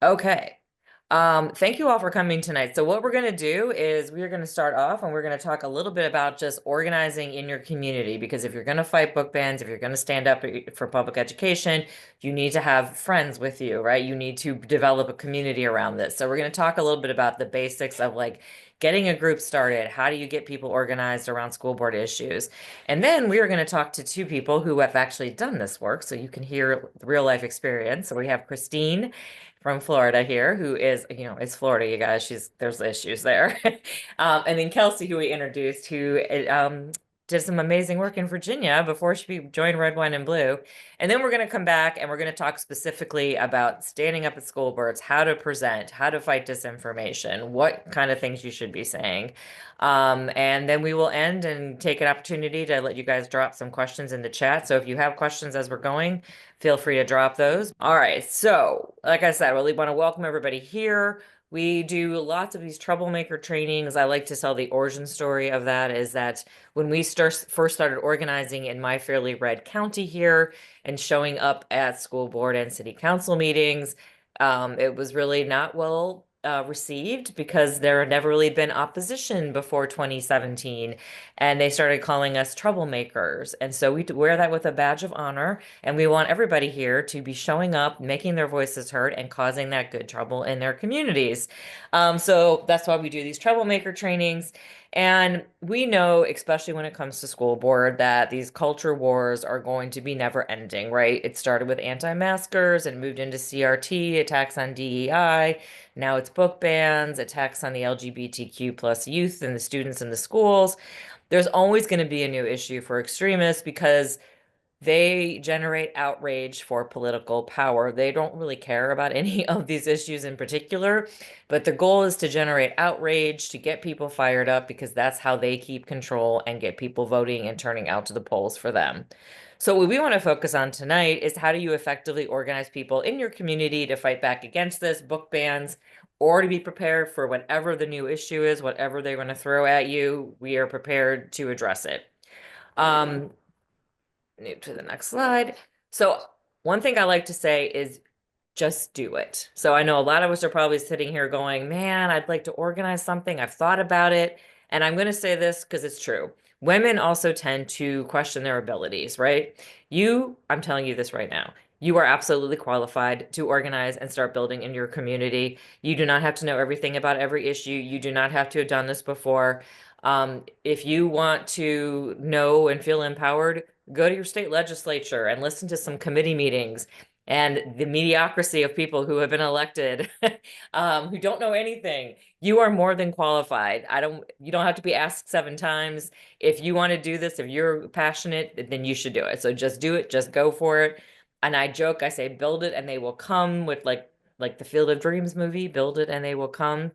Okay. Thank you all for coming tonight. So what we're going to do is we're going to start off and we're going to talk a little bit about just organizing in your community, because if you're going to fight book bans, if you're going to stand up for public education, you need to have friends with you, right? You need to develop a community around this. So we're going to talk a little bit about the basics of like getting a group started. How do you get people organized around school board issues? And then we are going to talk to two people who have actually done this work so you can hear the real life experience. So we have Christine from Florida here, who is, it's Florida, you guys. There's issues there. And then Kelsey, who we introduced, who did some amazing work in Virginia before she joined Red, Wine, and Blue. And then we're going to come back and we're going to talk specifically about standing up at school boards, how to present, how to fight disinformation, what kind of things you should be saying. And then we will end and take an opportunity to let you guys drop some questions in the chat. So if you have questions as we're going, feel free to drop those. All right. So, like I said, I really want to welcome everybody here. We do lots of these troublemaker trainings. I like to tell the origin story of that is that when we first started organizing in my fairly red county here and showing up at school board and city council meetings, it was really not well received because there had never really been opposition before 2017, and they started calling us troublemakers. And so we wear that with a badge of honor, and we want everybody here to be showing up, making their voices heard, and causing that good trouble in their communities. So that's why we do these troublemaker trainings. And we know, especially when it comes to school board, that these culture wars are going to be never ending, right? It started with anti-maskers and moved into CRT, attacks on DEI. Now it's book bans, attacks on the LGBTQ plus youth and the students in the schools. There's always going to be a new issue for extremists because they generate outrage for political power. They don't really care about any of these issues in particular, but the goal is to generate outrage, to get people fired up, because that's how they keep control and get people voting and turning out to the polls for them. So what we want to focus on tonight is how do you effectively organize people in your community to fight back against this, book bans, or to be prepared for whatever the new issue is, whatever they're going to throw at you, we are prepared to address it. Um, Move to the next slide. So one thing I like to say is just do it. So I know a lot of us are probably sitting here going, man, I'd like to organize something. I've thought about it. And I'm going to say this because it's true. Women also tend to question their abilities, right? I'm telling you this right now. You are absolutely qualified to organize and start building in your community. You do not have to know everything about every issue. You do not have to have done this before. If you want to know and feel empowered, go to your state legislature and listen to some committee meetings and the mediocrity of people who have been elected, who don't know anything. You are more than qualified. You don't have to be asked 7 times. If you want to do this, if you're passionate, then you should do it. So just do it, just go for it. And I joke, I say, build it and they will come, with like the Field of Dreams movie, build it and they will come.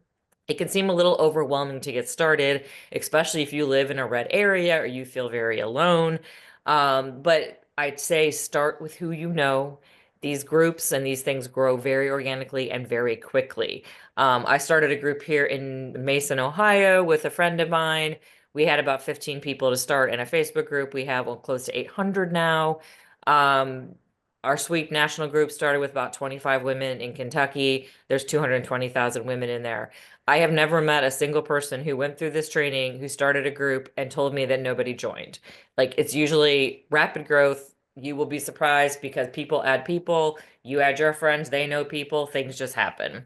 It can seem a little overwhelming to get started, especially if you live in a red area or you feel very alone. But I'd say start with who you know. These groups and these things grow very organically and very quickly. I started a group here in Mason, Ohio with a friend of mine. We had about 15 people to start in a Facebook group. We have close to 800 now. Um, our sweet national group started with about 25 women in Kentucky. There's 220,000 women in there. I have never met a single person who went through this training, who started a group and told me that nobody joined. Like, it's usually rapid growth. You will be surprised because people add people, you add your friends, they know people, things just happen.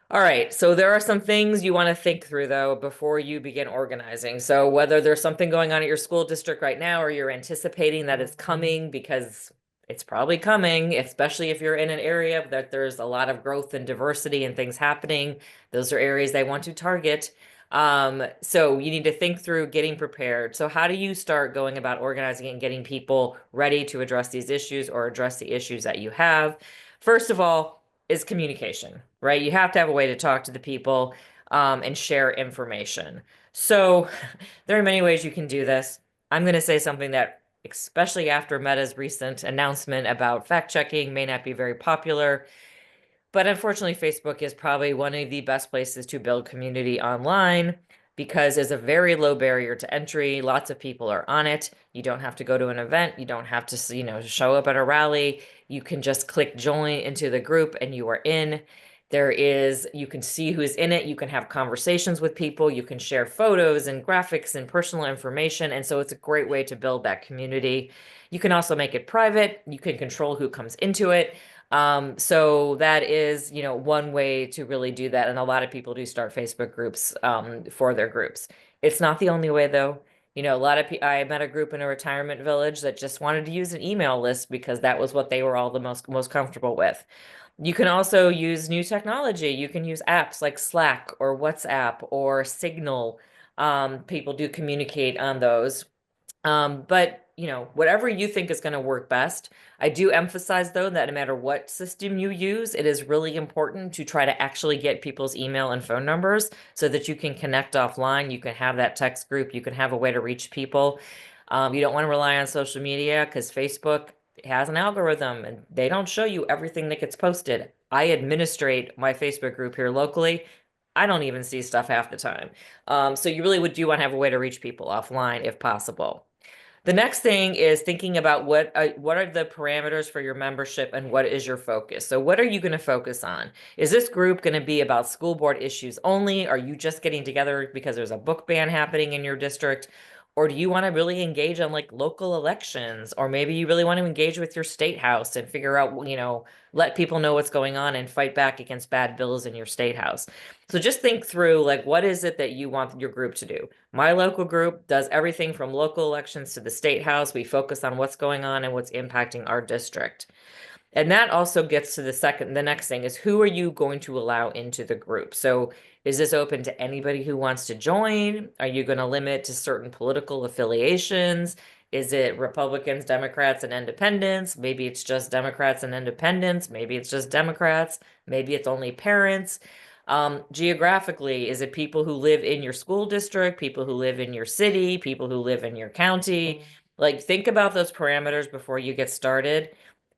All right, so there are some things you want to think through though before you begin organizing. So whether there's something going on at your school district right now, or you're anticipating that it's coming, because it's probably coming, especially if you're in an area that there's a lot of growth and diversity and things happening. Those are areas they want to target. So you need to think through getting prepared. So how do you start going about organizing and getting people ready to address these issues or address the issues that you have? First of all, is communication, right? You have to have a way to talk to the people and share information. So there are many ways you can do this. I'm going to say something that, especially after Meta's recent announcement about fact checking, may not be very popular. But unfortunately, Facebook is probably one of the best places to build community online. because there's a very low barrier to entry. Lots of people are on it. You don't have to go to an event. You don't have to, show up at a rally. You can just click join into the group and you are in. You can see who's in it. You can have conversations with people. You can share photos and graphics and personal information. And so it's a great way to build that community. You can also make it private. You can control who comes into it. So that is, one way to really do that. And a lot of people do start Facebook groups, for their groups. It's not the only way though. A lot of people, I met a group in a retirement village that just wanted to use an email list because that was what they were all the most comfortable with. You can also use new technology. You can use apps like Slack or WhatsApp or Signal. People do communicate on those. But whatever you think is going to work best. I do emphasize though that no matter what system you use, it is really important to try to actually get people's email and phone numbers so that you can connect offline. You can have that text group. You can have a way to reach people. You don't want to rely on social media because Facebook has an algorithm and they don't show you everything that gets posted. I administrate my Facebook group here locally. I don't even see stuff half the time. So you really would do want to have a way to reach people offline if possible. The next thing is thinking about what are the parameters for your membership and what is your focus. So what are you going to focus on? Is this group going to be about school board issues only? Are you just getting together because there's a book ban happening in your district? Or do you want to really engage on like local elections? Or maybe you really want to engage with your state house and figure out, let people know what's going on and fight back against bad bills in your state house. So just think through like what is it that you want your group to do? My local group does everything from local elections to the state house. We focus on what's going on and what's impacting our district. And that also gets to the next thing is who are you going to allow into the group? So is this open to anybody who wants to join? Are you going to limit to certain political affiliations? Is it Republicans, Democrats, and independents? Maybe it's just Democrats and independents. Maybe it's just Democrats. Maybe it's only parents. Geographically, is it people who live in your school district, people who live in your city, people who live in your county? Like, think about those parameters before you get started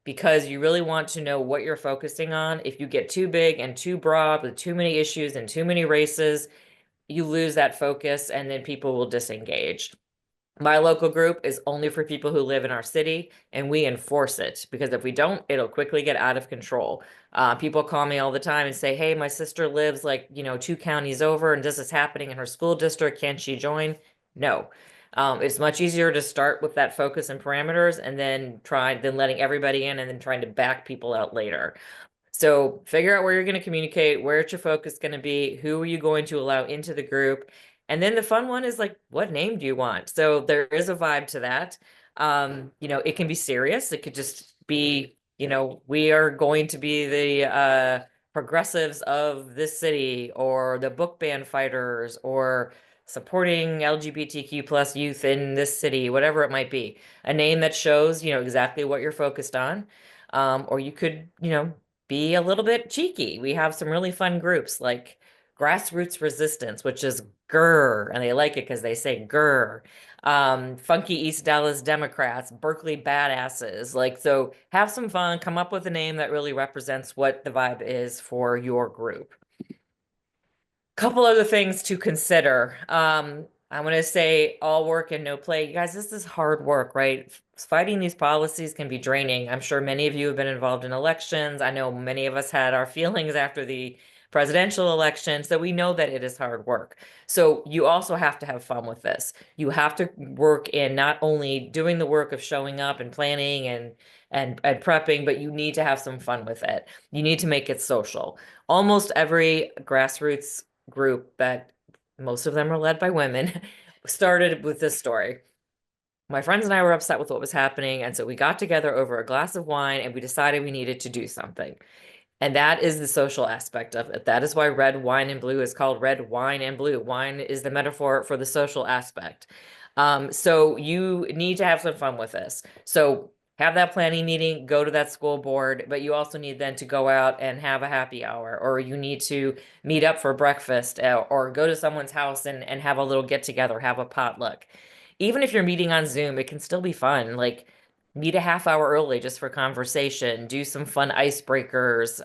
because you really want to know what you're focusing on. If you get too big and too broad with too many issues and too many races, you lose that focus and then people will disengage. My local group is only for people who live in our city, and we enforce it because if we don't, it'll quickly get out of control. People call me all the time and say, "Hey, my sister lives like, 2 counties over, and this is happening in her school district. Can she join?" No. It's much easier to start with that focus and parameters and then letting everybody in and then trying to back people out later. So figure out where you're going to communicate, where's your focus going to be, who are you going to allow into the group? And then the fun one is like, what name do you want? So there is a vibe to that. It can be serious. It could just be, we are going to be the progressives of this city or the book ban fighters or supporting LGBTQ plus youth in this city, whatever it might be. A name that shows, exactly what you're focused on. Or you could, be a little bit cheeky. We have some really fun groups like Grassroots Resistance, which is grr, and they like it because they say grr. Funky East Dallas Democrats, Berkeley Badasses. Like, so have some fun, come up with a name that really represents what the vibe is for your group. Couple other things to consider. I'm going to say all work and no play. You guys, this is hard work, right? Fighting these policies can be draining. I'm sure many of you have been involved in elections. I know many of us had our feelings after the presidential election, so we know that it is hard work. So you also have to have fun with this. You have to work in not only doing the work of showing up and planning and prepping, but you need to have some fun with it. You need to make it social. Almost every grassroots group that most of them are led by women started with this story. My friends and I were upset with what was happening, and so we got together over a glass of wine and we decided we needed to do something. And that is the social aspect of it. That is why red wine and blue is called red wine and blue. Wine is the metaphor for the social aspect. So you need to have some fun with this. So have that planning meeting, go to that school board, but you also need then to go out and have a happy hour, or you need to meet up for breakfast, or go to someone's house and have a little get together, have a potluck. Even if you're meeting on Zoom, it can still be fun. Like meet a half hour early just for conversation, do some fun icebreakers,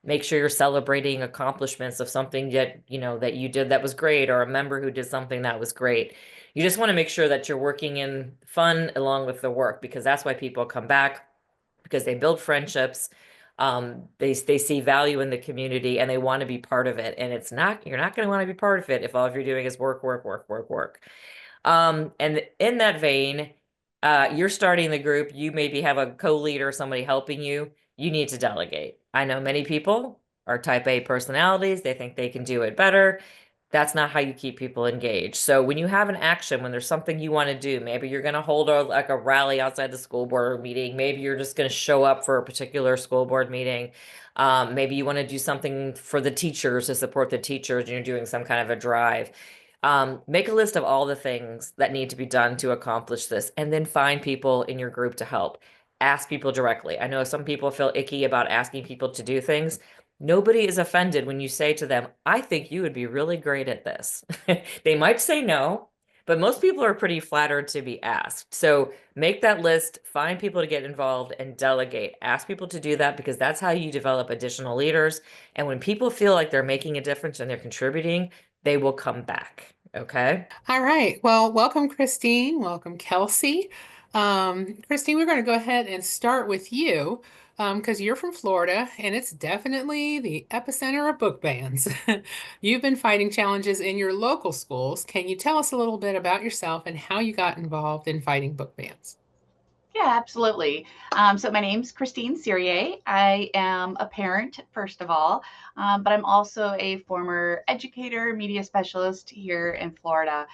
Make sure you're celebrating accomplishments of something that, that you did that was great, or a member who did something that was great. You just want to make sure that you're working in fun along with the work, because that's why people come back, because they build friendships. They see value in the community and they want to be part of it. And you're not going to want to be part of it if all you're doing is work, work, work, work, work. And in that vein, you're starting the group. You maybe have a co-leader, somebody helping you. You need to delegate. I know many people are type A personalities. They think they can do it better. That's not how you keep people engaged. So when you have an action, when there's something you want to do, maybe you're going to hold like a rally outside the school board meeting. Maybe you're just going to show up for a particular school board meeting. Maybe you want to do something for the teachers to support the teachers, and you're doing some kind of a drive. Make a list of all the things that need to be done to accomplish this, and then find people in your group to help. Ask people directly. I know some people feel icky about asking people to do things. Nobody is offended when you say to them, I think you would be really great at this. They might say no, but most people are pretty flattered to be asked. So make that list, find people to get involved, and delegate. Ask people to do that, because that's how you develop additional leaders. And when people feel like they're making a difference and they're contributing, they will come back. Okay. All right. Well, welcome, Christine. Welcome, Kelsey. Christine, we're going to go ahead and start with you because you're from Florida and it's definitely the epicenter of book bans. You've been fighting challenges in your local schools. Can you tell us a little bit about yourself and how you got involved in fighting book bans? Yeah, absolutely. So my name's Christine Cyrier. I am a parent, first of all, but I'm also a former educator, media specialist here in Florida.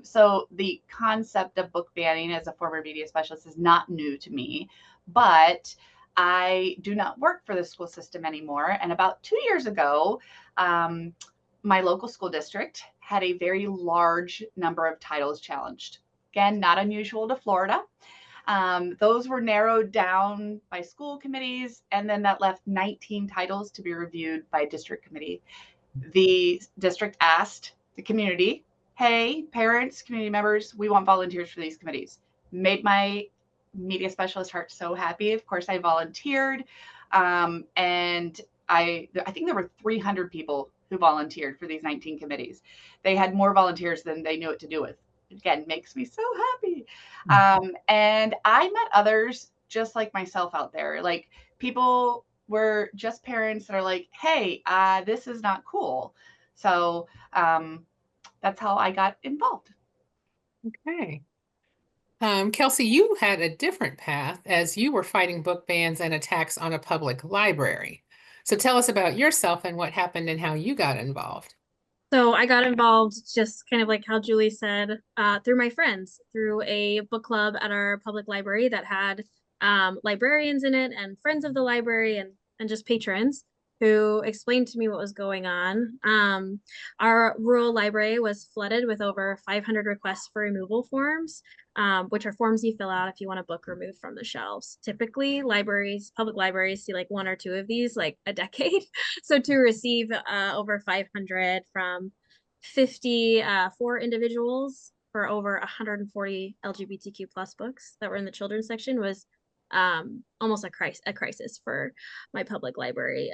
So the concept of book banning as a former media specialist is not new to me, but I do not work for the school system anymore. And about 2 years ago, um, my local school district had a very large number of titles challenged. Again, not unusual to Florida. Those were narrowed down by school committees, and then that left 19 titles to be reviewed by district committee. The district asked the community, hey, parents, community members, we want volunteers for these committees. Made my media specialist heart so happy. Of course, I volunteered. And I think there were 300 people who volunteered for these 19 committees. They had more volunteers than they knew what to do with. Again, makes me so happy. And I met others just like myself out there. Like people were just parents that are like, hey, this is not cool. So that's how I got involved. Okay. Kelsey, you had a different path as you were fighting book bans and attacks on a public library. So tell us about yourself and what happened and how you got involved. So I got involved just kind of like how Julie said, through my friends, through a book club at our public library that had librarians in it and friends of the library and just patrons who explained to me what was going on. Our rural library was flooded with over 500 requests for removal forms, which are forms you fill out if you want a book removed from the shelves. Typically, public libraries see like one or two of these like a decade. So to receive over 500 from 54 individuals for over 140 LGBTQ plus books that were in the children's section was almost a crisis for my public library.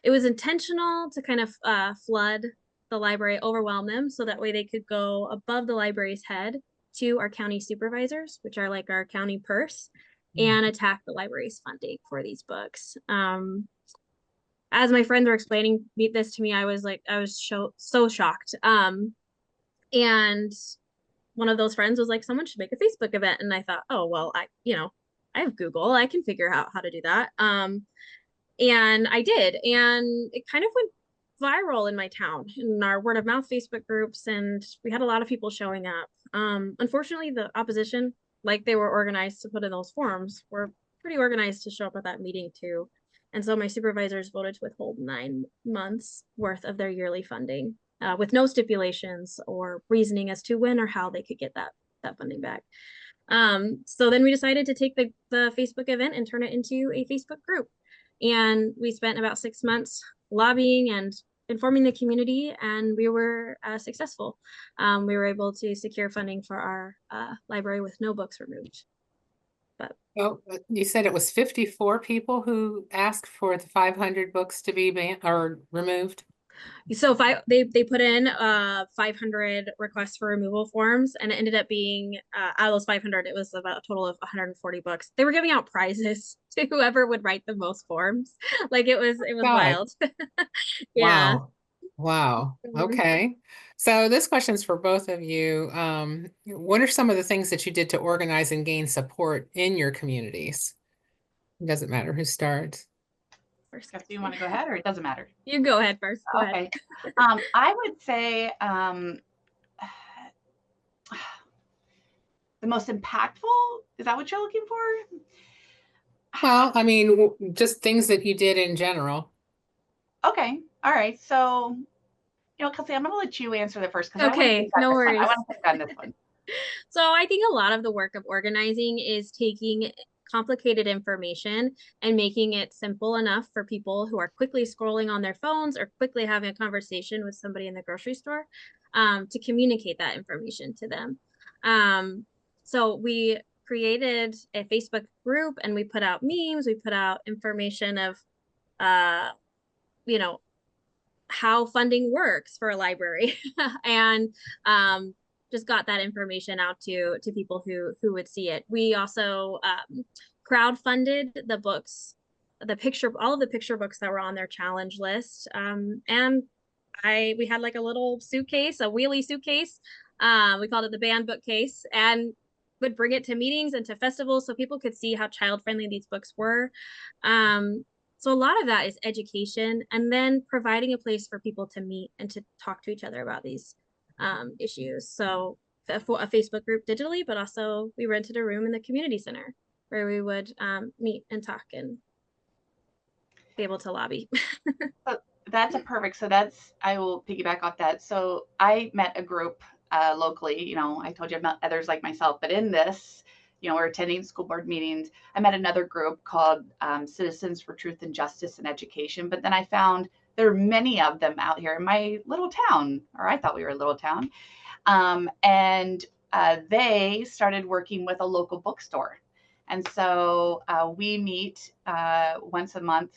It was intentional to kind of flood the library, overwhelm them, so that way they could go above the library's head to our county supervisors, which are like our county purse, and attack the library's funding for these books. As my friends were explaining this to me, I was so shocked. And one of those friends was like, someone should make a Facebook event. And I thought, oh, well, I have Google. I can figure out how to do that. And I did. And it kind of went viral in my town, in our word of mouth Facebook groups. And we had a lot of people showing up. Unfortunately, the opposition, like they were organized to put in those forums, were pretty organized to show up at that meeting too. And so my supervisors voted to withhold 9 months worth of their yearly funding with no stipulations or reasoning as to when or how they could get that funding back. So then we decided to take the Facebook event and turn it into a Facebook group. And we spent about 6 months lobbying and informing the community, and we were successful. We were able to secure funding for our library with no books removed. But Oh, you said it was 54 people who asked for the 500 books to be banned or removed? so if they put in 500 requests for removal forms, and it ended up being out of those 500, it was about a total of 140 books. They were giving out prizes to whoever would write the most forms. Like it was God, wild. Yeah. wow. Wow. Mhm. Okay. So this question is for both of you. What are some of the things that you did to organize and gain support in your communities? It doesn't matter who starts. First, Guess you want to go ahead, or it doesn't matter? you go ahead first. Go ahead. Okay. I would say the most impactful, is that what you're looking for? Well, I mean, just things that you did in general. Okay. All right. So, Kelsey, I'm going to let you answer the first because I want to Okay, think on no this one. I worries. want to think on this one. So I think a lot of the work of organizing is taking complicated information and making it simple enough for people who are quickly scrolling on their phones or quickly having a conversation with somebody in the grocery store, to communicate that information to them. So we created a Facebook group and we put out memes, we put out information of, uh, you know, how funding works for a library and just got that information out to people who would see it. We also crowdfunded the books, all of the picture books that were on their challenge list, and we had like a little suitcase, a wheelie suitcase. We called it the banned bookcase, and would bring it to meetings and to festivals so people could see how child friendly these books were. Um, so a lot of that is education, and then providing a place for people to meet and to talk to each other about these issues. So a Facebook group digitally, but also we rented a room in the community center where we would meet and talk and be able to lobby. So that's a perfect. So I will piggyback off that. So I met a group locally. I told you I've met others like myself, but in this, we're attending school board meetings. I met another group called Citizens for Truth and Justice and Education. But then I found there are many of them out here in my little town, or I thought we were a little town. And they started working with a local bookstore. And so we meet once a month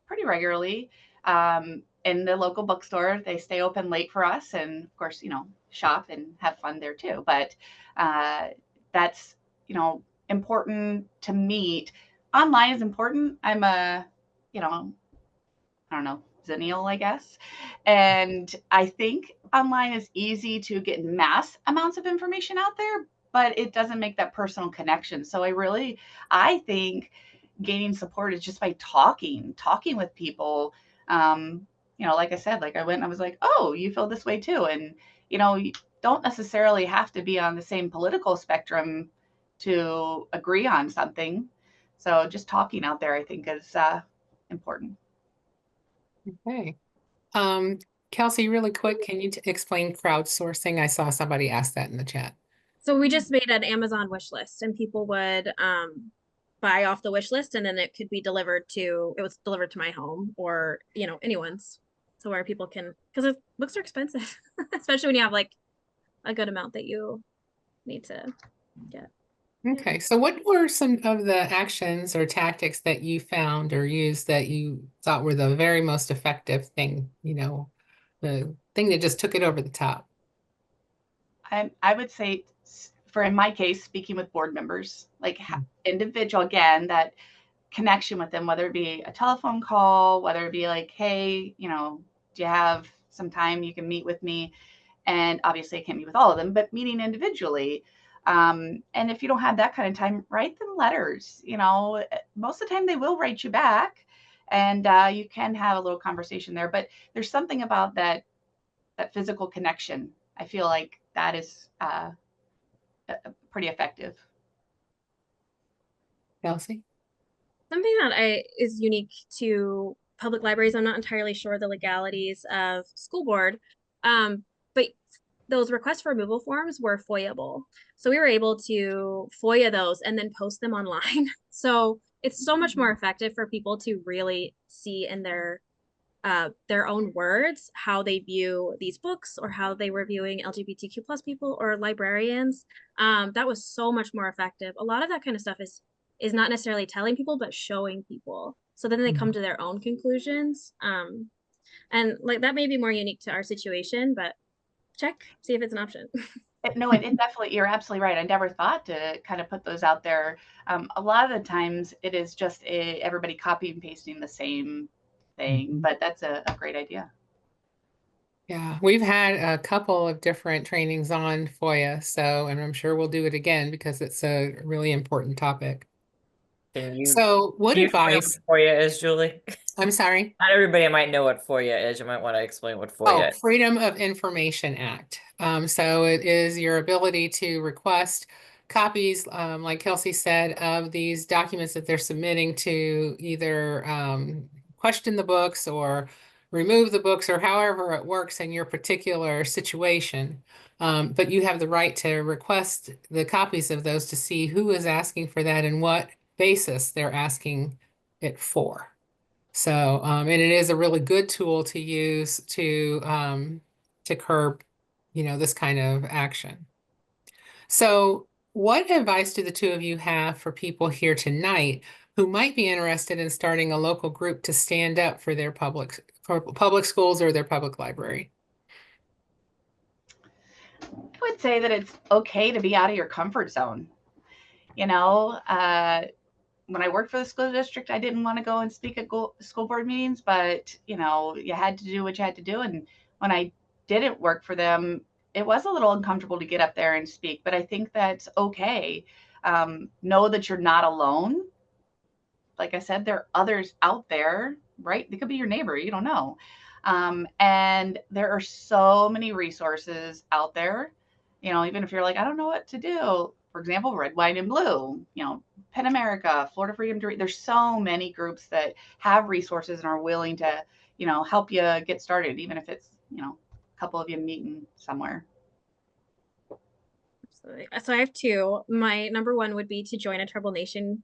pretty regularly in the local bookstore. They stay open late for us, and of course, shop and have fun there too. But that's important to meet. Online is important. I'm a, I don't know, zennial, I guess. And I think online is easy to get mass amounts of information out there, but it doesn't make that personal connection. So I think gaining support is just by talking with people. Like I said, like I went and I was like, oh, you feel this way too. And, you don't necessarily have to be on the same political spectrum to agree on something. So just talking out there, I think is important. Okay. Um, Kelsey, really quick, can you explain crowdsourcing? I saw somebody ask that in the chat. So we just made an Amazon wish list, and people would buy off the wish list, and then it was delivered to my home or anyone's. So where people can, because books are expensive, especially when you have like a good amount that you need to get. Yeah. Okay, so what were some of the actions or tactics that you found or used that you thought were the very most effective thing, the thing that just took it over the top? I would say, for in my case, speaking with board members, like Mm. individual, again, that connection with them, whether it be a telephone call, whether it be like, hey, do you have some time you can meet with me? And obviously, I can't meet with all of them, but meeting individually. And if you don't have that kind of time, write them letters. Most of the time they will write you back, and you can have a little conversation there. But there's something about that physical connection. I feel like that is pretty effective. Kelsey? Something that is unique to public libraries. I'm not entirely sure the legalities of school board, but those requests for removal forms were FOIA-able. So we were able to FOIA those and then post them online. So it's so much more effective for people to really see in their their own words how they view these books or how they were viewing LGBTQ plus people or librarians. That was so much more effective. A lot of that kind of stuff is not necessarily telling people, but showing people. So then they come to their own conclusions. And like that may be more unique to our situation, but check, see if it's an option. No, it definitely, you're absolutely right. I never thought to kind of put those out there. A lot of the times it is just everybody copy and pasting the same thing, but that's a great idea. Yeah, we've had a couple of different trainings on FOIA, so, and I'm sure we'll do it again because it's a really important topic. Can you So, what can you explain what advice? FOIA is, Julie? I'm sorry. Not everybody might know what FOIA is. You might want to explain what Oh, FOIA is. Freedom of Information Act. So it is your ability to request copies, like Kelsey said, of these documents that they're submitting to either question the books or remove the books or however it works in your particular situation. But you have the right to request the copies of those to see who is asking for that and what basis they're asking it for. So, and it is a really good tool to use to curb, this kind of action. So, what advice do the two of you have for people here tonight who might be interested in starting a local group to stand up for their public schools or their public library? I would say that it's okay to be out of your comfort zone. You know, when I worked for the school district, I didn't want to go and speak at school board meetings, but you had to do what you had to do. And when I didn't work for them, it was a little uncomfortable to get up there and speak, but I think that's okay. Know that you're not alone. Like I said, there are others out there, right? They could be your neighbor, you don't know. And there are so many resources out there. Even if you're like, I don't know what to do. For example, Red, White, and Blue, PEN America, Florida Freedom to Read. There's so many groups that have resources and are willing to, help you get started, even if it's, a couple of you meeting somewhere. Absolutely. So I have two. My number one would be to join a Trouble Nation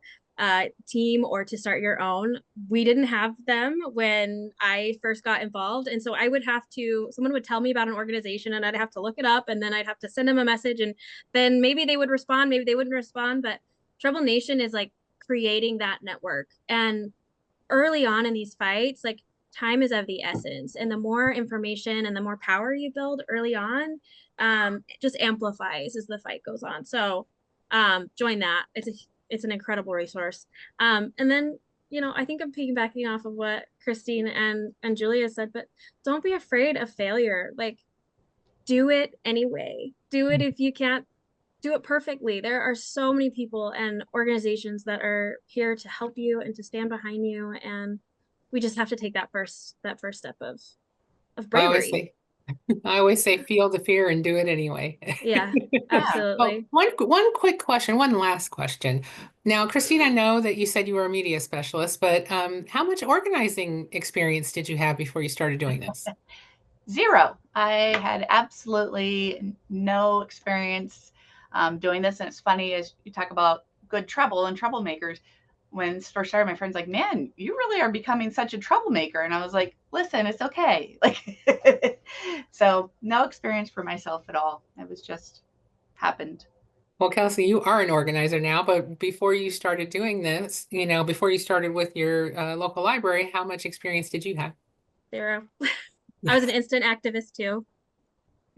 team or to start your own. We didn't have them when I first got involved. And so I would have to, someone would tell me about an organization and I'd have to look it up and then I'd have to send them a message and then maybe they would respond, maybe they wouldn't respond. But Trouble Nation is like creating that network. And early on in these fights, like time is of the essence. And the more information and the more power you build early on, it just amplifies as the fight goes on. So join that. It's an incredible resource. And then, I think I'm piggybacking off of what Christine and Julia said, but don't be afraid of failure. Like do it anyway. Do it if you can't do it perfectly. There are so many people and organizations that are here to help you and to stand behind you. And we just have to take that first step of I always bravery. say, I always say, feel the fear and do it anyway. Yeah, Yeah. Oh, absolutely. one quick question, one last question. Now, Christine, I know that you said you were a media specialist, but how much organizing experience did you have before you started doing this? Zero. I had absolutely no experience doing this. And it's funny as you talk about good trouble and troublemakers. When it first started, my friend's like, "Man, you really are becoming such a troublemaker." And I was like, "Listen, it's okay." Like, so no experience for myself at all. It was just happened. Well, Kelsey, you are an organizer now, but before you started doing this, before you started with your local library, how much experience did you have? Zero. I was an instant activist too.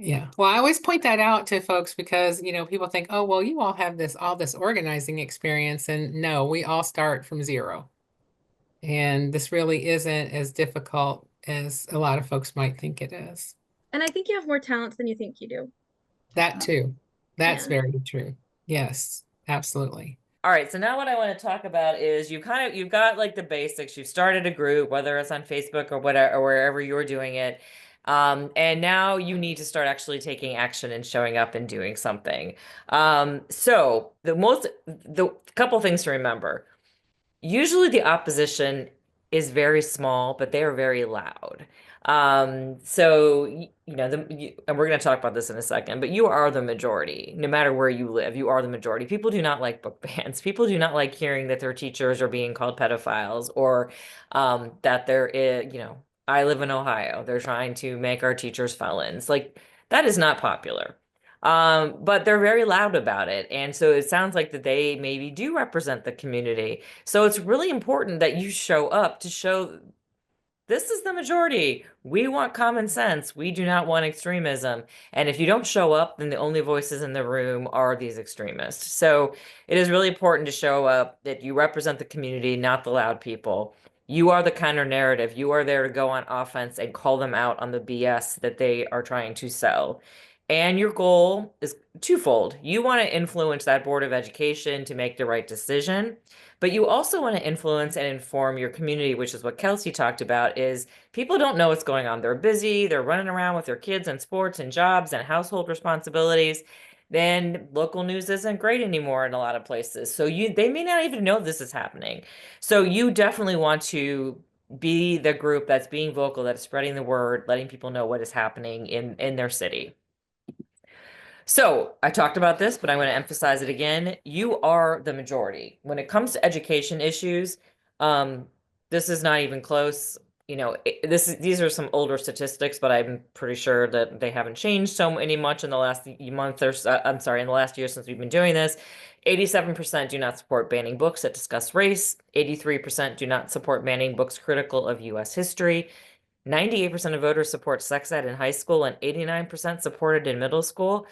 Yeah. Well, I always point that out to folks because, people think, oh, well, you all have all this organizing experience. And no, we all start from zero. And this really isn't as difficult as a lot of folks might think it is. And I think you have more talents than you think you do. That too. That's Yeah. very true. Yes, absolutely. All right, so now what I want to talk about is you've got like the basics. You've started a group, whether it's on Facebook or whatever, or wherever you're doing it. And now you need to start actually taking action and showing up and doing something. So the couple things to remember. Usually the opposition is very small, but they are very loud. So and we're going to talk about this in a second, but you are the majority. No matter where you live, you are the majority. People do not like book bans. People do not like hearing that their teachers are being called pedophiles or that there is, I live in Ohio. They're trying to make our teachers felons. Like that is not popular. But they're very loud about it. And so it sounds like that they maybe do represent the community. So it's really important that you show up to show this is the majority. We want common sense. We do not want extremism. And if you don't show up, then the only voices in the room are these extremists. So it is really important to show up, that you represent the community, not the loud people. You are the counter narrative. You are there to go on offense and call them out on the BS that they are trying to sell. And your goal is twofold. You want to influence that Board of Education to make the right decision. But you also want to influence and inform your community, which is what Kelsey talked about, is people don't know what's going on. They're busy, they're running around with their kids and sports and jobs and household responsibilities. Then local news isn't great anymore in a lot of places. So they may not even know this is happening. So you definitely want to be the group that's being vocal, that's spreading the word, letting people know what is happening in their city. So I talked about this, but I'm going to emphasize it again. You are the majority. When it comes to education issues, um, this is not even close. You know, these are some older statistics, but I'm pretty sure that they haven't changed so many much in the last month or so, I'm sorry, in the last year since we've been doing this. 87% do not support banning books that discuss race. 83% do not support banning books critical of US history. 98% of voters support sex ed in high school, and 89% supported in middle school.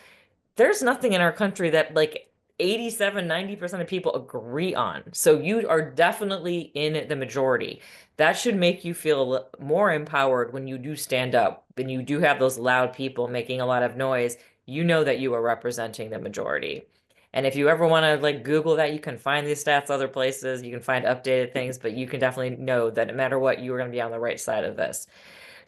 There's nothing in our country that like 87, 90% of people agree on. So you are definitely in the majority. That should make you feel more empowered when you do stand up, when you do have those loud people making a lot of noise. You know that you are representing the majority. And if you ever want to like Google that, you can find these stats other places. You can find updated things, but you can definitely know that no matter what, you are going to be on the right side of this.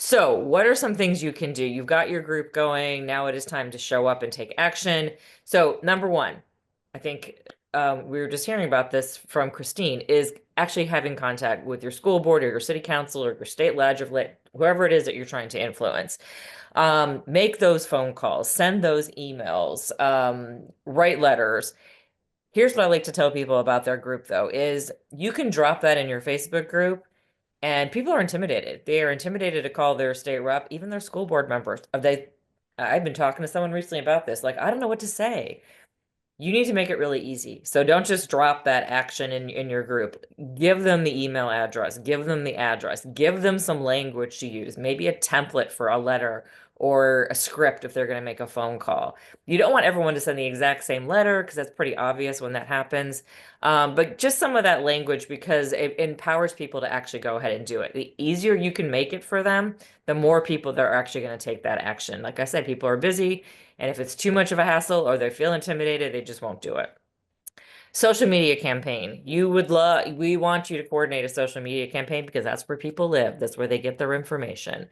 So, what are some things you can do? You've got your group going. Now it is time to show up and take action. So, number one, I think we were just hearing about this from Christine, is actually having contact with your school board or your city council or your state legislature, whoever it is that you're trying to influence. Make those phone calls, send those emails, write letters. Here's what I like to tell people about their group, though, is you can drop that in your Facebook group and people are intimidated. They are intimidated to call their state rep, even their school board members. I've been talking to someone recently about this. Like, I don't know what to say. You need to make it really easy. So don't just drop that action in your group. Give them the email address, give them the address, give them some language to use, maybe a template for a letter or a script if they're going to make a phone call. You don't want everyone to send the exact same letter because that's pretty obvious when that happens. But just some of that language because it empowers people to actually go ahead and do it. The easier you can make it for them, the more people that are actually going to take that action. Like I said, people are busy. And if it's too much of a hassle or they feel intimidated, they just won't do it. Social media campaign. We want you to coordinate a social media campaign because that's where people live. That's where they get their information.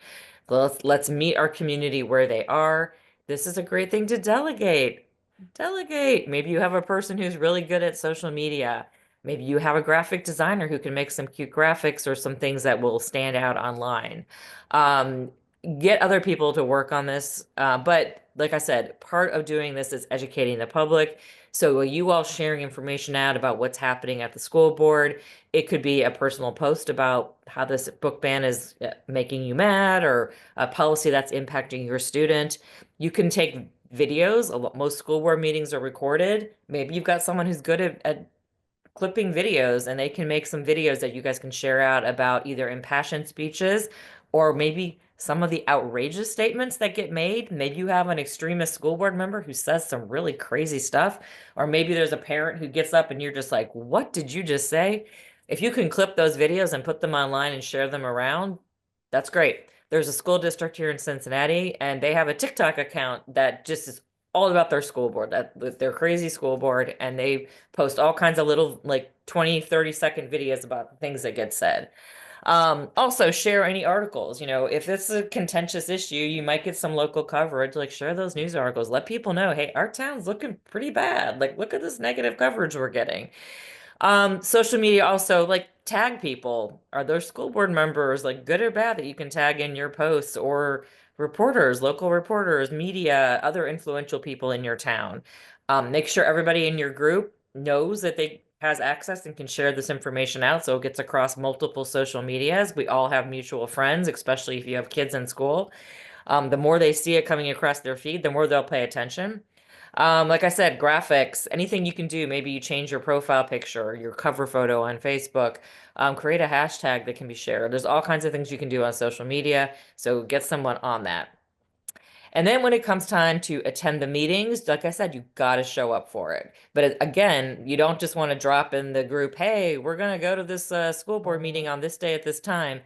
Let's meet our community where they are. This is a great thing to delegate. Delegate. Maybe you have a person who's really good at social media. Maybe you have a graphic designer who can make some cute graphics or some things that will stand out online. Um, get other people to work on this. But like I said, part of doing this is educating the public. So you all sharing information out about what's happening at the school board. It could be a personal post about how this book ban is making you mad or a policy that's impacting your student. You can take videos. Most school board meetings are recorded. Maybe you've got someone who's good at clipping videos and they can make some videos that you guys can share out about either impassioned speeches or maybe some of the outrageous statements that get made. Maybe you have an extremist school board member who says some really crazy stuff, or maybe there's a parent who gets up and you're just like, what did you just say? If you can clip those videos and put them online and share them around, that's great. There's a school district here in Cincinnati, and they have a TikTok account that just is all about their school board, that their crazy school board, and they post all kinds of little like 20, 30-second videos about the things that get said. Also share any articles. You know, if it's a contentious issue, you might get some local coverage. Like share those news articles. Let people know, hey, our town's looking pretty bad. Like, look at this negative coverage we're getting. Social media also like tag people. Are those school board members like good or bad that you can tag in your posts or reporters, local reporters, media, other influential people in your town? Make sure everybody in your group knows that has access and can share this information out so it gets across multiple social medias. We all have mutual friends, especially if you have kids in school. The more they see it coming across their feed, the more they'll pay attention. Like I said, graphics, anything you can do. Maybe you change your profile picture, your cover photo on Facebook, create a hashtag that can be shared. There's all kinds of things you can do on social media. So get someone on that. And then when it comes time to attend the meetings, like I said, you got to show up for it. But again, you don't just want to drop in the group, hey, we're going to go to this school board meeting on this day at this time,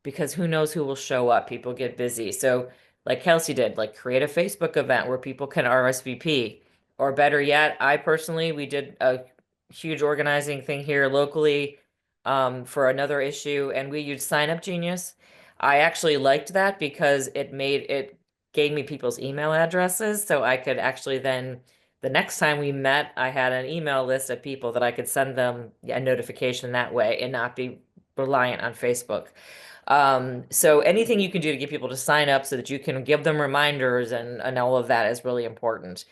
because who knows who will show up. People get busy. So like Kelsey did, like create a Facebook event where people can RSVP. Or better yet, I personally, we did a huge organizing thing here locally for another issue, and we used Sign Up Genius. I actually liked that because it gave me people's email addresses, so I could actually then the next time we met, I had an email list of people that I could send them a notification that way and not be reliant on Facebook. So anything you can do to get people to sign up so that you can give them reminders and all of that is really important.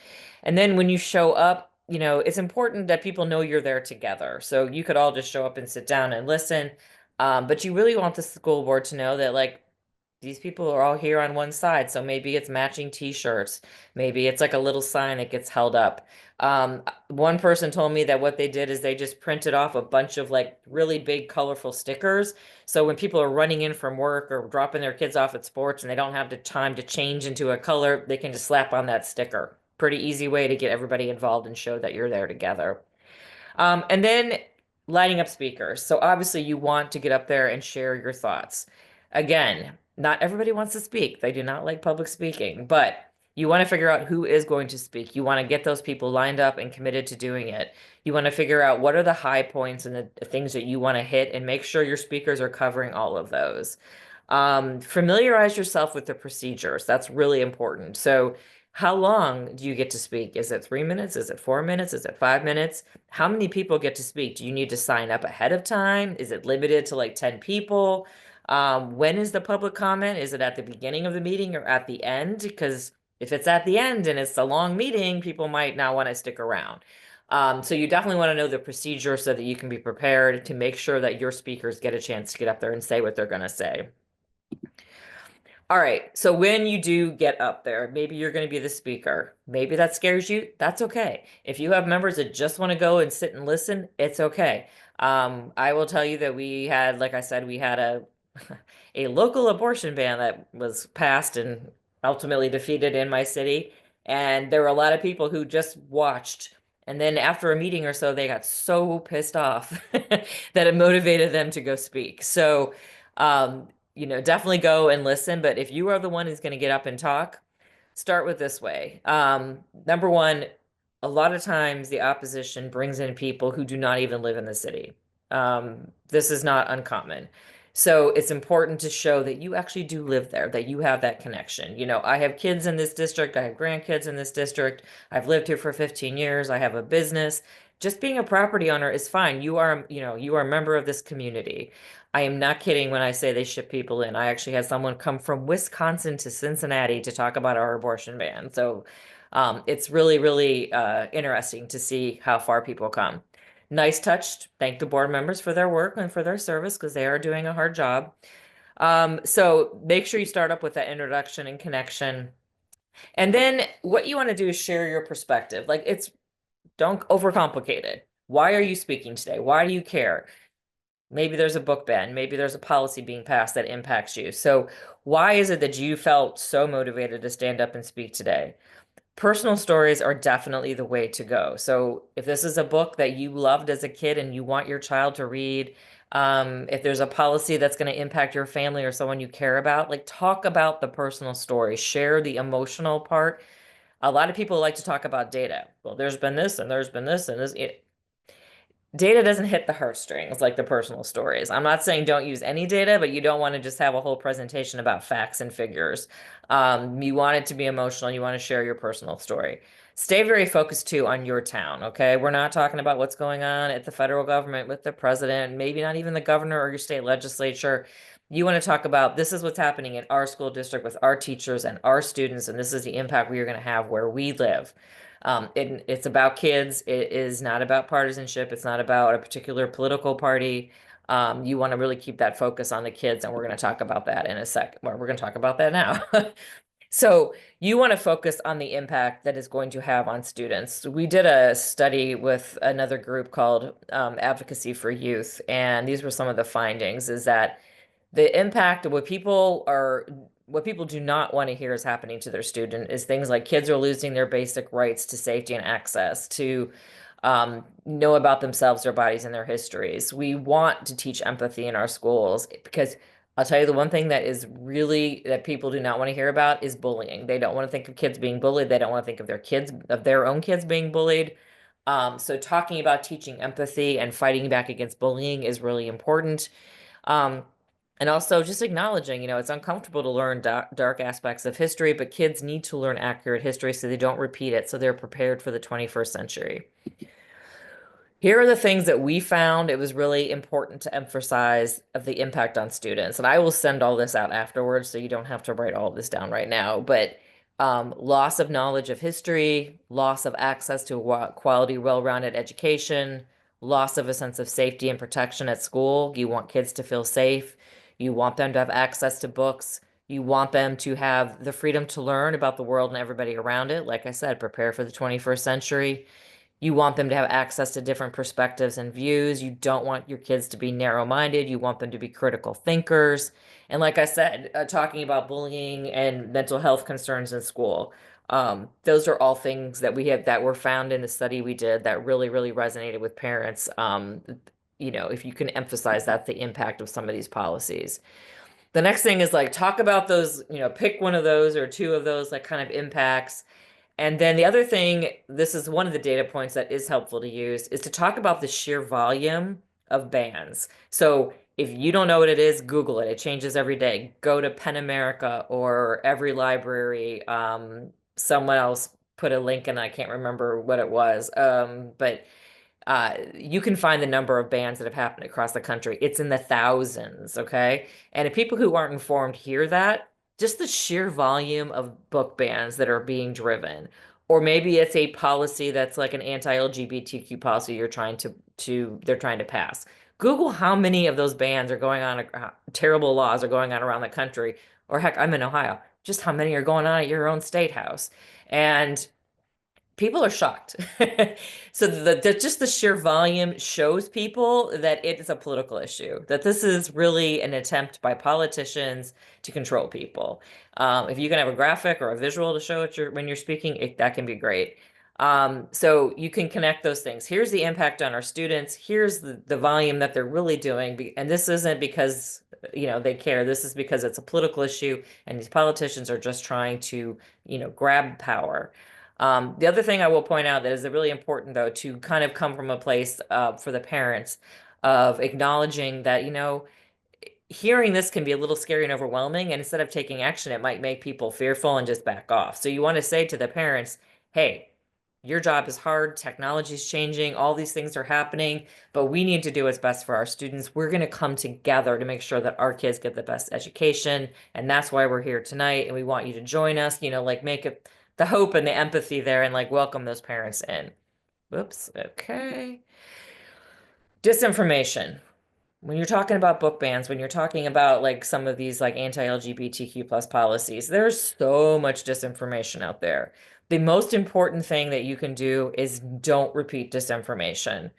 And then when you show up, it's important that people know you're there together. So you could all just show up and sit down and listen. But you really want the school board to know that like these people are all here on one side. So maybe it's matching t-shirts. Maybe it's like a little sign that gets held up. One person told me that what they did is they just printed off a bunch of like really big colorful stickers. So when people are running in from work or dropping their kids off at sports and they don't have the time to change into a color, they can just slap on that sticker. Pretty easy way to get everybody involved and show that you're there together. And then lighting up speakers. So obviously you want to get up there and share your thoughts. Again, not everybody wants to speak. They do not like public speaking, but you want to figure out who is going to speak. You want to get those people lined up and committed to doing it. You want to figure out what are the high points and the things that you want to hit and make sure your speakers are covering all of those. Familiarize yourself with the procedures. That's really important. So how long do you get to speak? Is it 3 minutes? Is it 4 minutes? Is it 5 minutes? How many people get to speak? Do you need to sign up ahead of time? Is it limited to like 10 people? When is the public comment? Is it at the beginning of the meeting or at the end? Because if it's at the end and it's a long meeting, people might not want to stick around. So you definitely want to know the procedure so that you can be prepared to make sure that your speakers get a chance to get up there and say what they're going to say. All right, so when you do get up there, maybe you're going to be the speaker. Maybe that scares you. That's okay. If you have members that just want to go and sit and listen, it's okay. I will tell you that we had, like I said, we had a a local abortion ban that was passed and ultimately defeated in my city. And there were a lot of people who just watched. And then after a meeting or so, they got so pissed off that it motivated them to go speak. So, definitely go and listen. But if you are the one who's going to get up and talk, start with this way. Number one, a lot of times the opposition brings in people who do not even live in the city. This is not uncommon. So it's important to show that you actually do live there, that you have that connection. I have kids in this district. I have grandkids in this district. I've lived here for 15 years. I have a business. Just being a property owner is fine. You are a member of this community. I am not kidding when I say they ship people in. I actually had someone come from Wisconsin to Cincinnati to talk about our abortion ban. So it's really, really interesting to see how far people come. Nice touch. Thank the board members for their work and for their service because they are doing a hard job. So make sure you start up with that introduction and connection. And then what you want to do is share your perspective. Don't overcomplicate it. Why are you speaking today? Why do you care? Maybe there's a book ban. Maybe there's a policy being passed that impacts you. So why is it that you felt so motivated to stand up and speak today? Personal stories are definitely the way to go. So if this is a book that you loved as a kid and you want your child to read, if there's a policy that's going to impact your family or someone you care about, like talk about the personal story, share the emotional part. A lot of people like to talk about data. Well, there's been this and there's been this and this. Data doesn't hit the heartstrings like the personal stories. I'm not saying don't use any data, but you don't want to just have a whole presentation about facts and figures. You want it to be emotional. You want to share your personal story. Stay very focused too on your town, okay? We're not talking about what's going on at the federal government with the president, maybe not even the governor or your state legislature. You want to talk about this is what's happening in our school district with our teachers and our students, and this is the impact we are going to have where we live. It's about kids. It is not about partisanship. It's not about a particular political party. You want to really keep that focus on the kids, and we're going to talk about that in a sec. Well, we're going to talk about that now. So you want to focus on the impact that is going to have on students. We did a study with another group called Advocacy for Youth, and these were some of the findings, is that the impact of what people do not want to hear is happening to their student is things like kids are losing their basic rights to safety and access to know about themselves, their bodies, and their histories. We want to teach empathy in our schools because I'll tell you the one thing that is really that people do not want to hear about is bullying. They don't want to think of kids being bullied. They don't want to think of their own kids being bullied. So talking about teaching empathy and fighting back against bullying is really important. Um, and also just acknowledging, it's uncomfortable to learn dark aspects of history, but kids need to learn accurate history so they don't repeat it, so they're prepared for the 21st century. Here are the things that we found it was really important to emphasize of the impact on students. And I will send all this out afterwards, so you don't have to write all of this down right now. But loss of knowledge of history, loss of access to a quality, well-rounded education, loss of a sense of safety and protection at school. You want kids to feel safe. You want them to have access to books. You want them to have the freedom to learn about the world and everybody around it. Like I said, prepare for the 21st century. You want them to have access to different perspectives and views. You don't want your kids to be narrow-minded. You want them to be critical thinkers. And like I said, talking about bullying and mental health concerns in school. Those are all things that were found in the study we did that really, really resonated with parents. If you can emphasize that's the impact of some of these policies. The next thing is like talk about those, pick one of those or two of those like kind of impacts. And then the other thing, this is one of the data points that is helpful to use, is to talk about the sheer volume of bans. So if you don't know what it is, Google it. It changes every day. Go to Pen America or every library. Someone else put a link and I can't remember what it was. But you can find the number of bans that have happened across the country. It's in the thousands, okay? And if people who aren't informed hear that, just the sheer volume of book bans that are being driven, or maybe it's a policy that's like an anti-LGBTQ policy they're trying to pass. Google how many of those bans are going on, terrible laws are going on around the country, or heck, I'm in Ohio, just how many are going on at your own state house. And people are shocked. So just the sheer volume shows people that it is a political issue, that this is really an attempt by politicians to control people. If you can have a graphic or a visual to show it when you're speaking, that can be great. So you can connect those things. Here's the impact on our students. Here's the volume that they're really doing. And this isn't because, they care. This is because it's a political issue and these politicians are just trying to, grab power. The other thing I will point out that is really important, though, to kind of come from a place for the parents of acknowledging that, hearing this can be a little scary and overwhelming. And instead of taking action, it might make people fearful and just back off. So you want to say to the parents, hey, your job is hard. Technology is changing. All these things are happening, but we need to do what's best for our students. We're going to come together to make sure that our kids get the best education. And that's why we're here tonight. And we want you to join us, make it the hope and the empathy there and like welcome those parents in. Whoops. Okay. Disinformation. When you're talking about book bans, when you're talking about like some of these like anti-LGBTQ plus policies, there's so much disinformation out there. The most important thing that you can do is don't repeat disinformation.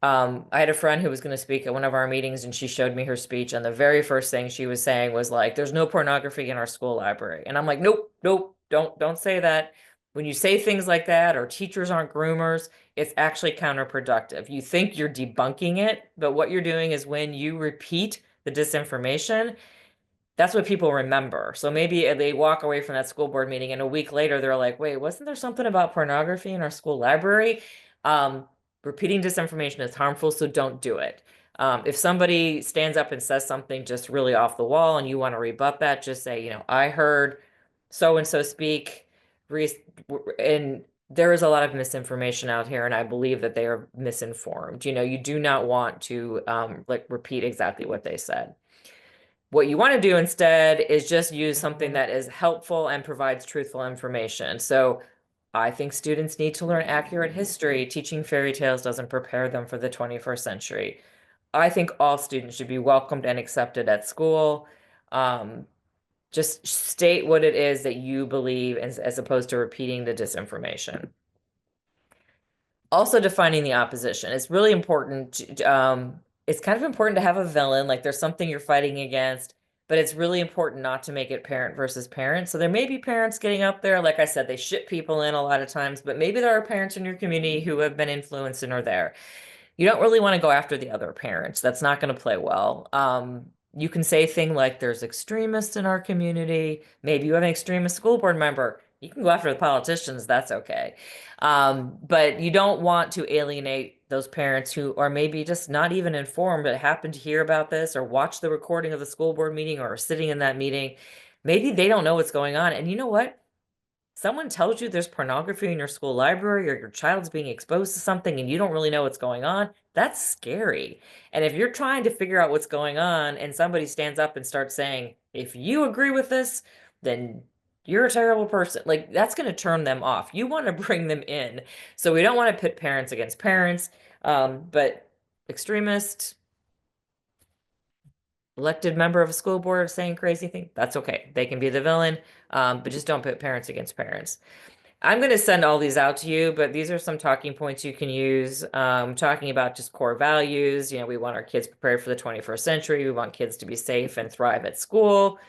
I had a friend who was going to speak at one of our meetings and she showed me her speech. And the very first thing she was saying was like, there's no pornography in our school library. And I'm like, nope, nope, don't say that. When you say things like that, or teachers aren't groomers, it's actually counterproductive. You think you're debunking it, but what you're doing is when you repeat the disinformation, that's what people remember. So maybe they walk away from that school board meeting and a week later they're like, wait, wasn't there something about pornography in our school library? Repeating disinformation is harmful, so don't do it. If somebody stands up and says something just really off the wall and you want to rebut that, just say, I heard so-and-so speak, and there is a lot of misinformation out here, and I believe that they are misinformed. You do not want to like repeat exactly what they said. What you want to do instead is just use something that is helpful and provides truthful information. So I think students need to learn accurate history. Teaching fairy tales doesn't prepare them for the 21st century. I think all students should be welcomed and accepted at school. Um, just state what it is that you believe as opposed to repeating the disinformation. Also defining the opposition. It's really important. It's kind of important to have a villain, like there's something you're fighting against, but it's really important not to make it parent versus parent. So there may be parents getting up there. Like I said, they ship people in a lot of times, but maybe there are parents in your community who have been influenced and are there. You don't really want to go after the other parents. That's not going to play well. You can say things like there's extremists in our community. Maybe you have an extremist school board member. You can go after the politicians. That's okay. But you don't want to alienate those parents who are maybe just not even informed but happen to hear about this or watch the recording of the school board meeting or are sitting in that meeting. Maybe they don't know what's going on. And you know what? Someone tells you there's pornography in your school library or your child's being exposed to something and you don't really know what's going on, that's scary. And if you're trying to figure out what's going on and somebody stands up and starts saying, if you agree with this, then you're a terrible person, like that's going to turn them off. You want to bring them in. So we don't want to pit parents against parents, but extremists, elected member of a school board saying crazy things, that's okay. They can be the villain, but just don't put parents against parents. I'm going to send all these out to you, but these are some talking points you can use. Talking about just core values. You know, we want our kids prepared for the 21st century. We want kids to be safe and thrive at school.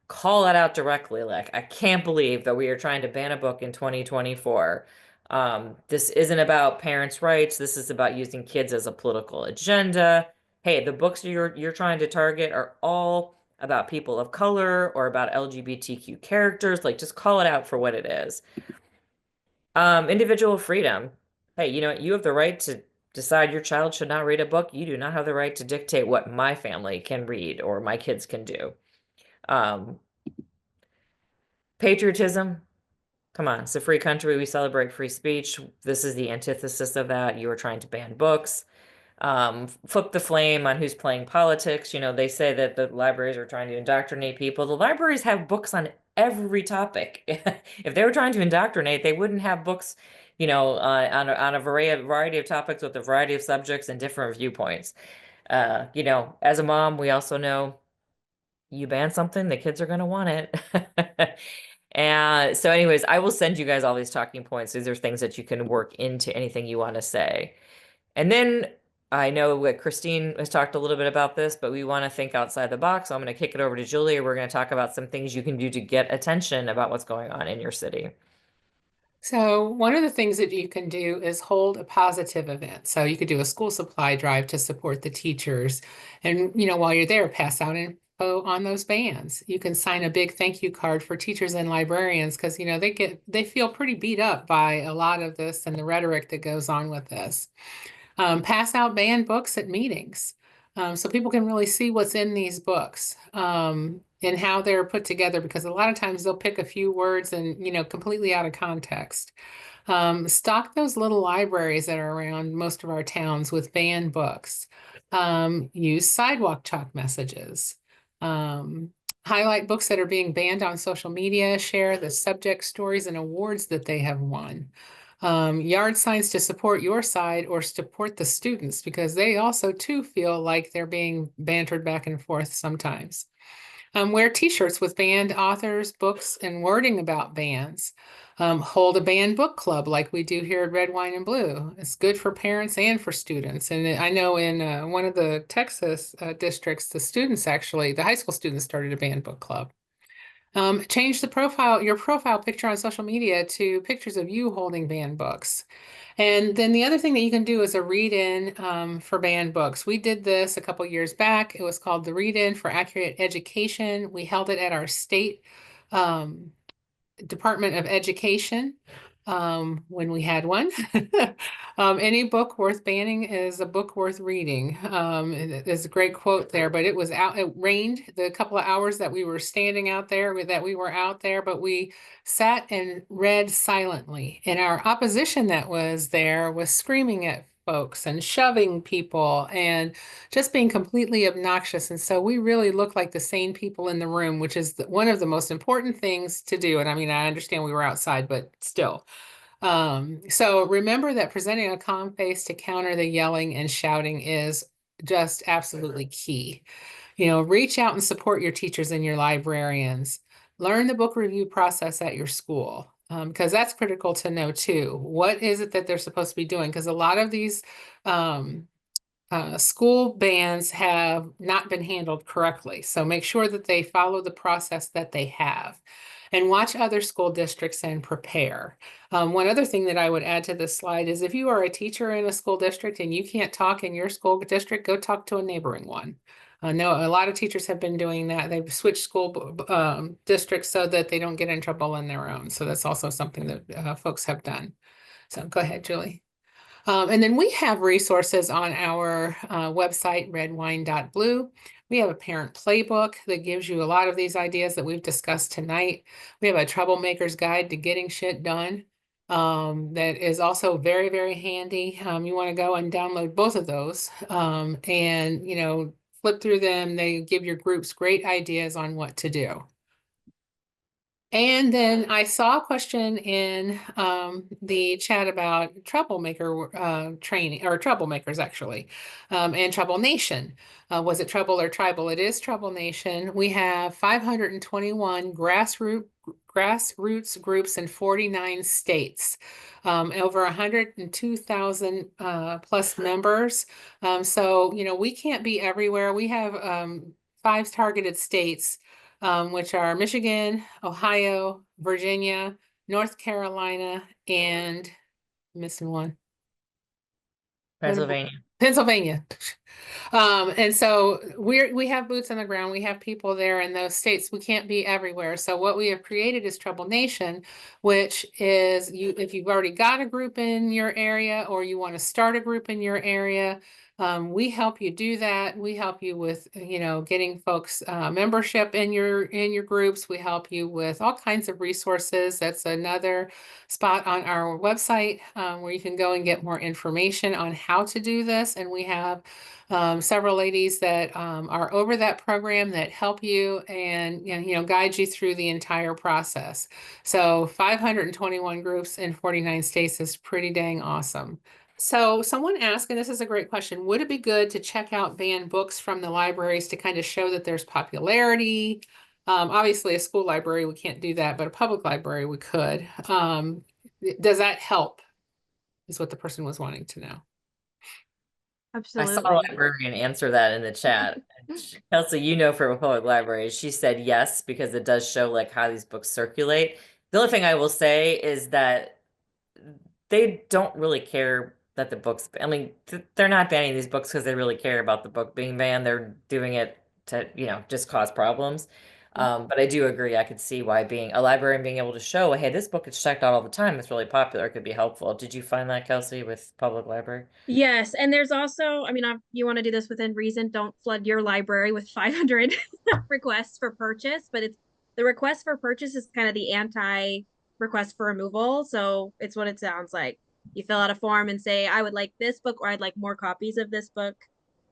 Call it out directly. Like, I can't believe that we are trying to ban a book in 2024. This isn't about parents' rights. This is about using kids as a political agenda. Hey, the books you're trying to target are all about people of color or about LGBTQ characters. Like, just call it out for what it is. Individual freedom. Hey, you know, you have the right to decide your child should not read a book. You do not have the right to dictate what my family can read or my kids can do. Um, Patriotism. Come on, it's a free country. We celebrate free speech. This is the antithesis of that. You are trying to ban books. Flip the flame on who's playing politics. You know, they say that the libraries are trying to indoctrinate people. The libraries have books on every topic. If they were trying to indoctrinate, they wouldn't have books, you know, on a variety of topics with a variety of subjects and different viewpoints. You know, as a mom, we also know you ban something, the kids are going to want it. And so anyways, I will send you guys all these talking points. These are things that you can work into anything you want to say. And then I know that Christine has talked a little bit about this, but we want to think outside the box. So I'm going to kick it over to Julia. We're going to talk about some things you can do to get attention about what's going on in your city. So one of the things that you can do is hold a positive event. So you could do a school supply drive to support the teachers. And, you know, while you're there, pass out info on those bans. You can sign a big thank you card for teachers and librarians because, you know, they feel pretty beat up by a lot of this and the rhetoric that goes on with this. Pass out banned books at meetings. So people can really see what's in these books and how they're put together, because a lot of times they'll pick a few words and, you know, completely out of context. Stock those little libraries that are around most of our towns with banned books. Use sidewalk chalk messages. Highlight books that are being banned on social media. Share the subject, stories, and awards that they have won. Yard signs to support your side or support the students, because they also too feel like they're being bantered back and forth sometimes. Wear t-shirts with banned authors, books, and wording about bans. Hold a banned book club like we do here at Red Wine and Blue. It's good for parents and for students. And I know in one of the Texas districts, the high school students started a banned book club. Change your profile picture on social media to pictures of you holding banned books. And then the other thing that you can do is a read-in for banned books. We did this a couple years back. It was called the Read-In for Accurate Education. We held it at our state Department of Education when we had one. Any book worth banning is a book worth reading. There's a great quote there, but it was out, it rained the couple of hours that we were standing out there, but we sat and read silently. And our opposition that was there was screaming at folks and shoving people and just being completely obnoxious. And so we really look like the sane people in the room, which is one of the most important things to do. And I mean, I understand we were outside, but still. So remember that presenting a calm face to counter the yelling and shouting is just absolutely key. Reach out and support your teachers and your librarians. Learn the book review process at your school, because that's critical to know too. What is it that they're supposed to be doing? Because a lot of these um, school bans have not been handled correctly. So make sure that they follow the process that they have and watch other school districts and prepare. One other thing that I would add to this slide is if you are a teacher in a school district and you can't talk in your school district, go talk to a neighboring one. I know a lot of teachers have been doing that. They've switched school districts so that they don't get in trouble on their own. So that's also something that folks have done. So go ahead, Julie. And then we have resources on our website, redwine.blue. We have a parent playbook that gives you a lot of these ideas that we've discussed tonight. We have a troublemaker's guide to getting shit done that is also very, very handy. You want to go and download both of those and, flip through them. They give your groups great ideas on what to do. And then I saw a question in the chat about troublemaker training, or troublemakers actually, and Trouble Nation. Was it Trouble or Tribal? It is Trouble Nation. We have 521 grassroots groups in 49 states, over 102,000 plus members. So, we can't be everywhere. We have 5 targeted states, which are Michigan, Ohio, Virginia, North Carolina, and missing one. Pennsylvania. Pennsylvania. And so we have boots on the ground. We have people there in those states. We can't be everywhere. So what we have created is Trouble Nation, which is if you've already got a group in your area or you want to start a group in your area, we help you do that. We help you with, getting folks membership in your groups. We help you with all kinds of resources. That's another spot on our website where you can go and get more information on how to do this. And we have several ladies that are over that program that help you and guide you through the entire process. So 521 groups in 49 states is pretty dang awesome. So someone asked, and this is a great question, would it be good to check out banned books from the libraries to kind of show that there's popularity? Obviously, a school library, we can't do that, but a public library, we could. Does that help? Is what the person was wanting to know. I saw a Absolutely. librarian answer that in the chat. Kelsey, from a public library, she said yes, because it does show like how these books circulate. The only thing I will say is that they don't really care that the books, I mean, they're not banning these books because they really care about the book being banned. They're doing it to, just cause problems. But I do agree. I could see why being a librarian being able to show, hey, this book is checked out all the time. It's really popular. It could be helpful. Did you find that, Kelsey, with public library? Yes, and there's also, I mean, you want to do this within reason. Don't flood your library with 500 requests for purchase, but the request for purchase is kind of the anti request for removal. So it's what it sounds like. You fill out a form and say, I would like this book, or I'd like more copies of this book.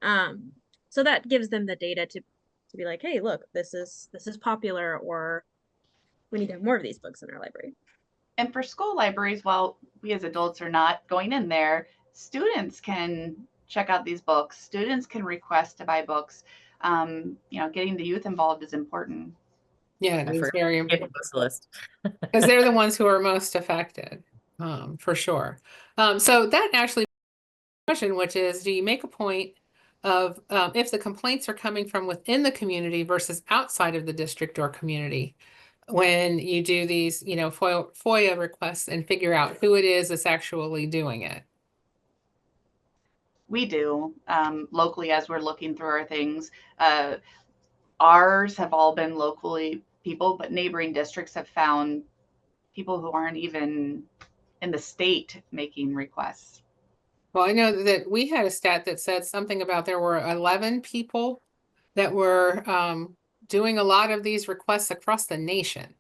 So that gives them the data to be like, hey, look, this is popular, or we need to have more of these books in our library. And for school libraries, while we as adults are not going in there, students can check out these books. Students can request to buy books. Getting the youth involved is important. Yeah, it's very important List. because they're the ones who are most affected, for sure. So that actually question, which is, do you make a point of if the complaints are coming from within the community versus outside of the district or community when you do these, FOIA requests and figure out who it is that's actually doing it? We do locally as we're looking through our things. Ours have all been locally people, but neighboring districts have found people who aren't even in the state making requests. Well, I know that we had a stat that said something about there were 11 people that were doing a lot of these requests across the nation.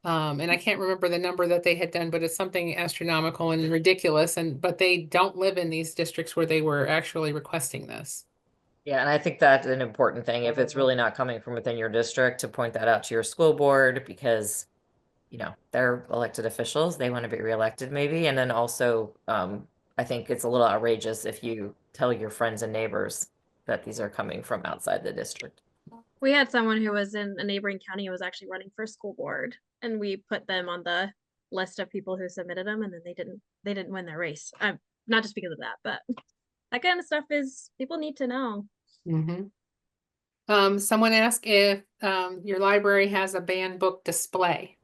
And I can't remember the number that they had done, but it's something astronomical and ridiculous. But they don't live in these districts where they were actually requesting this. Yeah, and I think that's an important thing. If it's really not coming from within your district, to point that out to your school board because, they're elected officials. They want to be reelected maybe. And then also, I think it's a little outrageous if you tell your friends and neighbors that these are coming from outside the district. We had someone who was in a neighboring county who was actually running for school board, and we put them on the list of people who submitted them, and then they didn't win their race. Not just because of that, but that kind of stuff is people need to know. Mm-hmm. Someone asked if your library has a banned book display.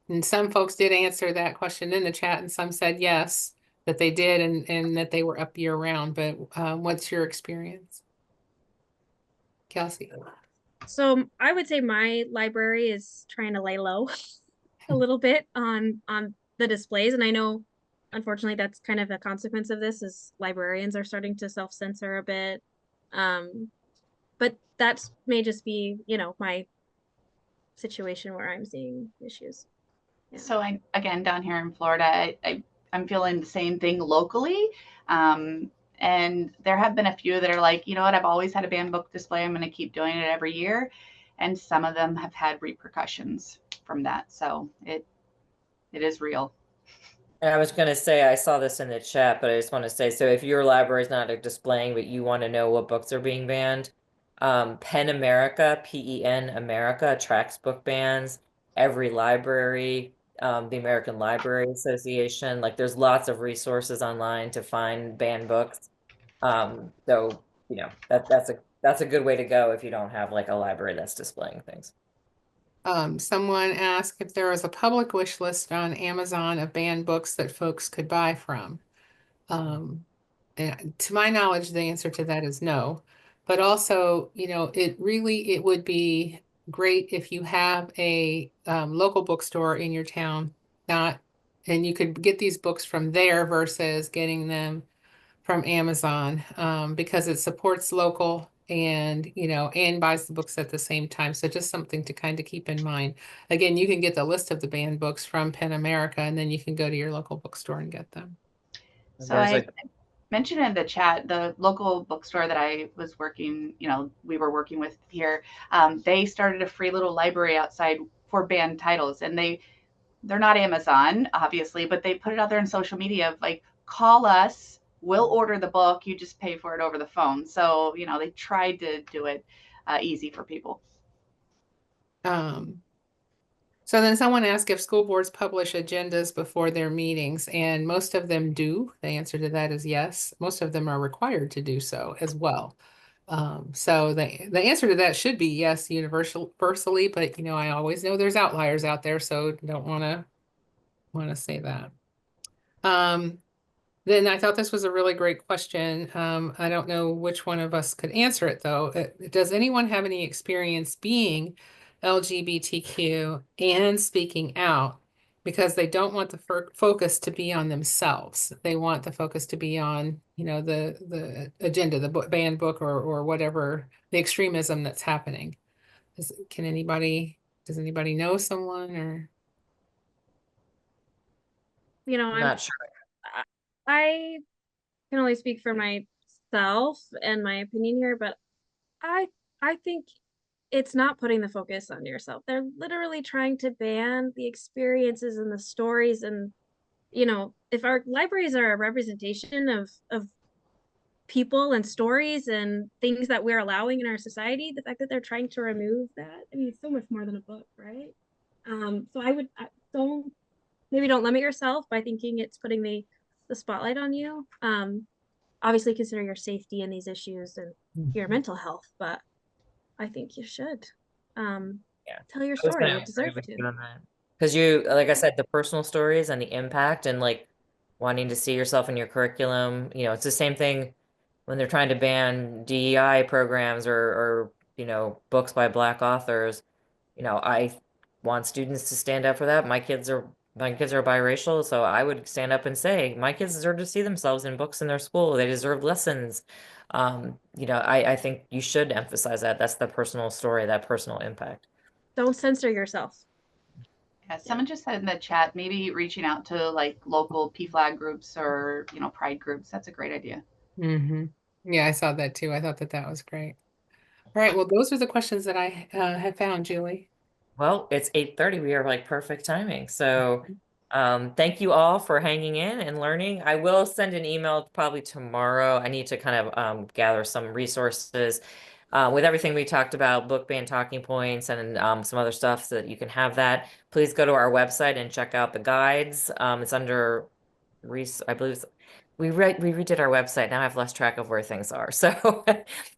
And some folks did answer that question in the chat, and some said yes, that they did and that they were up year round. But what's your experience, Kelsey? So I would say my library is trying to lay low a little bit on the displays, and I know unfortunately that's kind of a consequence of this is librarians are starting to self-censor a bit. But that may just be, my situation where I'm seeing issues. Yeah. So again, down here in Florida, I'm feeling the same thing locally. And there have been a few that are like, you know what, I've always had a banned book display. I'm going to keep doing it every year. And some of them have had repercussions from that. So it is real. And I was going to say, I saw this in the chat, but I just want to say, so if your library is not displaying, but you want to know what books are being banned, PEN America, PEN America tracks book bans. Every library, the American Library Association, like there's lots of resources online to find banned books. So that's a good way to go if you don't have like a library that's displaying things. Someone asked if there was a public wish list on Amazon of banned books that folks could buy from. And to my knowledge, the answer to that is no. But also, it would be great if you have a local bookstore in your town, and you could get these books from there versus getting them from Amazon, because it supports local and buys the books at the same time. So just something to kind of keep in mind. Again, you can get the list of the banned books from Pen America, and then you can go to your local bookstore and get them. So I mentioned in the chat, the local bookstore that I was working, we were working with here, they started a free little library outside for banned titles. And they're not Amazon, obviously, but they put it out there in social media of like, call us, we'll order the book, you just pay for it over the phone. So, they tried to do it easy for people. So then someone asked if school boards publish agendas before their meetings, and most of them do. The answer to that is yes. Most of them are required to do so as well. So the answer to that should be yes, universally, but I always know there's outliers out there, so don't want to say that. Then I thought this was a really great question. I don't know which one of us could answer it though. Does anyone have any experience being LGBTQ and speaking out because they don't want the focus to be on themselves? They want the focus to be on, the agenda, the banned book or whatever, the extremism that's happening. Does anybody know someone or? I'm not sure. I can only speak for myself and my opinion here, but I I think it's not putting the focus on yourself. They're literally trying to ban the experiences and the stories and if our libraries are a representation of people and stories and things that we're allowing in our society, the fact that they're trying to remove that, I mean, it's so much more than a book, right? So don't limit yourself by thinking it's putting the spotlight on you. Obviously consider your safety in these issues and your mental health, but I think you should tell your story. You deserve to. Because like I said, the personal stories and the impact and like wanting to see yourself in your curriculum, it's the same thing when they're trying to ban DEI programs or books by Black authors. I want students to stand up for that. My kids are biracial, so I would stand up and say my kids deserve to see themselves in books in their school. They deserve lessons. I think you should emphasize that. That's the personal story, that personal impact. Don't censor yourself. Yeah, someone just said in the chat, maybe reaching out to like local PFLAG groups or, pride groups. That's a great idea. Mm-hmm. Yeah, I saw that too. I thought that was great. All right, well, those are the questions that I have found, Julie. Well, it's 8:30. We are like perfect timing. So thank you all for hanging in and learning. I will send an email probably tomorrow. I need to kind of gather some resources with everything we talked about, book ban talking points and some other stuff so that you can have that. Please go to our website and check out the guides. It's under, I believe we redid our website. Now I've lost track of where things are. So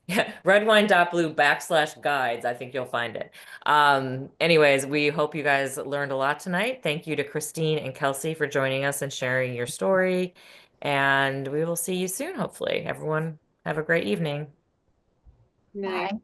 yeah, redwine.blue/guides. I think you'll find it. Anyways, we hope you guys learned a lot tonight. Thank you to Christine and Kelsey for joining us and sharing your story. And we will see you soon, hopefully. Everyone, have a great evening. Night. Bye.